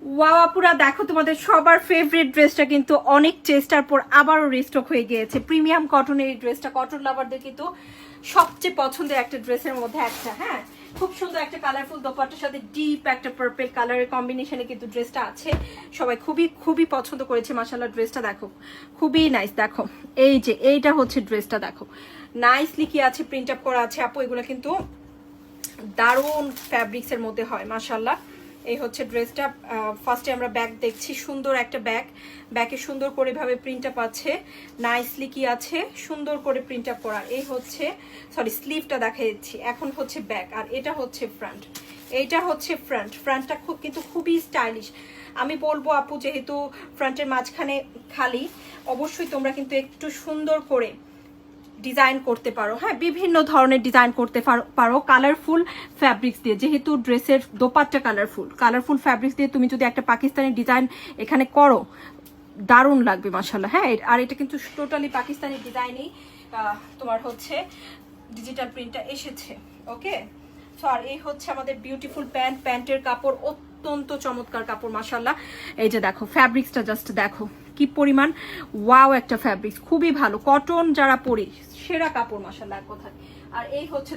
Wow আপুরা দেখো তোমাদের সবার ফেভারিট ড্রেসটা কিন্তু অনেক চেষ্টার পর আবারও রিস্টক হয়ে গিয়েছে। প্রিমিয়াম কটনের এই ড্রেসটা কটন লাভারদের কিন্তু সবচেয়ে পছন্দের একটা ড্রেসের মধ্যে একটা। হ্যাঁ, খুব সুন্দর একটা কালারফুল দোপাট্টার সাথে ডিপ একটা পার্পল কালারের কম্বিনেশনে কিন্তু ড্রেসটা আছে। সবাই খুবই খুবই পছন্দ করেছে মাশাআল্লাহ। ড্রেসটা দেখো খুবই নাইস। দেখো এই যে এইটা হচ্ছে ড্রেসটা, দেখো নাইসলি কি আছে, প্রিন্ট আপ করা আছে আপু। এগুলো কিন্তু দারুণ ফ্যাব্রিক্সের মধ্যে হয় মাশাআল্লাহ। এই হচ্ছে ড্রেসটা। ফার্স্টে আমরা ব্যাগ দেখছি, সুন্দর একটা ব্যাগ। ব্যাগে সুন্দর করে ভাবে প্রিন্ট আপ আছে, নাইসলি কি আছে, সুন্দর করে প্রিন্ট আপ করা। এই হচ্ছে স্লিভটা দেখা যাচ্ছি। এখন হচ্ছে ব্যাক, আর এটা হচ্ছে ফ্রন্ট। এইটা হচ্ছে ফ্রন্টটা কিন্তু খুবই স্টাইলিশ। আমি বলবো আপু, যেহেতু ফ্রন্টের মাঝখানে খালি, অবশ্যই তোমরা কিন্তু একটু সুন্দর করে ডিজাইন করতে পারো। হ্যাঁ, বিভিন্ন ধরনের ডিজাইন করতে পারো কালারফুল ফ্যাব্রিক্স দিয়ে। যেহেতু ড্রেসের দোপাট্টা কালারফুল ফ্যাব্রিক্স দিয়ে তুমি যদি একটা পাকিস্তানি ডিজাইন এখানে করো, দারুণ লাগবে মাশাআল্লাহ। হ্যাঁ, আর এটা কিন্তু টোটালি পাকিস্তানি ডিজাইনেই তোমার হচ্ছে ডিজিটাল প্রিন্টটা এসেছে। ওকে, সো আর এই হচ্ছে আমাদের বিউটিফুল প্যান্টের কাপড়, অত্যন্ত চমৎকার কাপড় মাশাআল্লাহ। এই যে দেখো ফ্যাব্রিক্সটা জাস্ট দেখো কি পরিমাণ ওয়াও একটা ফ্যাব্রিক্স, খুবই ভালো। কটন যারা পরি সেরা কাপড় মাশাআল্লাহ এক কথায়। আর এই হচ্ছে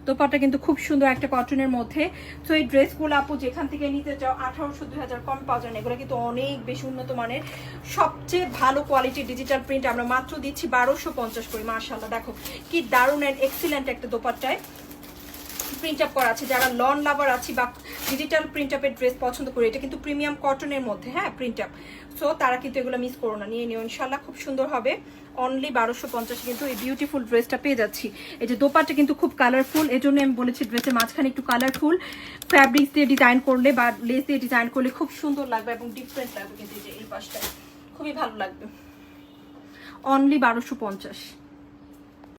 দোপাট্টা কিন্তু খুব সুন্দর একটা কটনের মধ্যে। তো এই ড্রেসগুলো আপু যেখান থেকে নিতে চাও 1800-2000 কম পাওয়া যায় না। এগুলো কিন্তু অনেক বেশি উন্নত মানের, সবচেয়ে ভালো কোয়ালিটির ডিজিটাল প্রিন্ট আমরা মাত্র দিচ্ছি 1250 করে। মাশাআল্লাহ দেখো কি দারুণ এন্ড এক্সিলেন্ট একটা দোপাট্টায় প্রিন্ট আপ করা আছে। যারা লন লাভার আছে বা ডিজিটাল প্রিন্ট আপের ড্রেস পছন্দ করে, এটা কিন্তু প্রিমিয়াম কটনের মধ্যে। হ্যাঁ, প্রিন্ট আপ, সো তারা কিন্তু এগুলো মিস করো না, নিয়ে নিও ইনশাল্লাহ, খুব সুন্দর হবে। অনলি 1250 কিন্তু এই বিউটিফুল ড্রেসটা পেয়ে যাচ্ছি। এই যে দোপাট্টা কিন্তু খুব কালারফুল, এই জন্য আমি বলেছি ড্রেসের মাঝখানে একটু কালারফুল ফ্যাব্রিক্স দিয়ে ডিজাইন করলে বা লেস দিয়ে ডিজাইন করলে খুব সুন্দর লাগবে এবং ডিফারেন্ট লাগবে। কিন্তু এই পাশটায় খুবই ভালো লাগবে। অনলি 1250।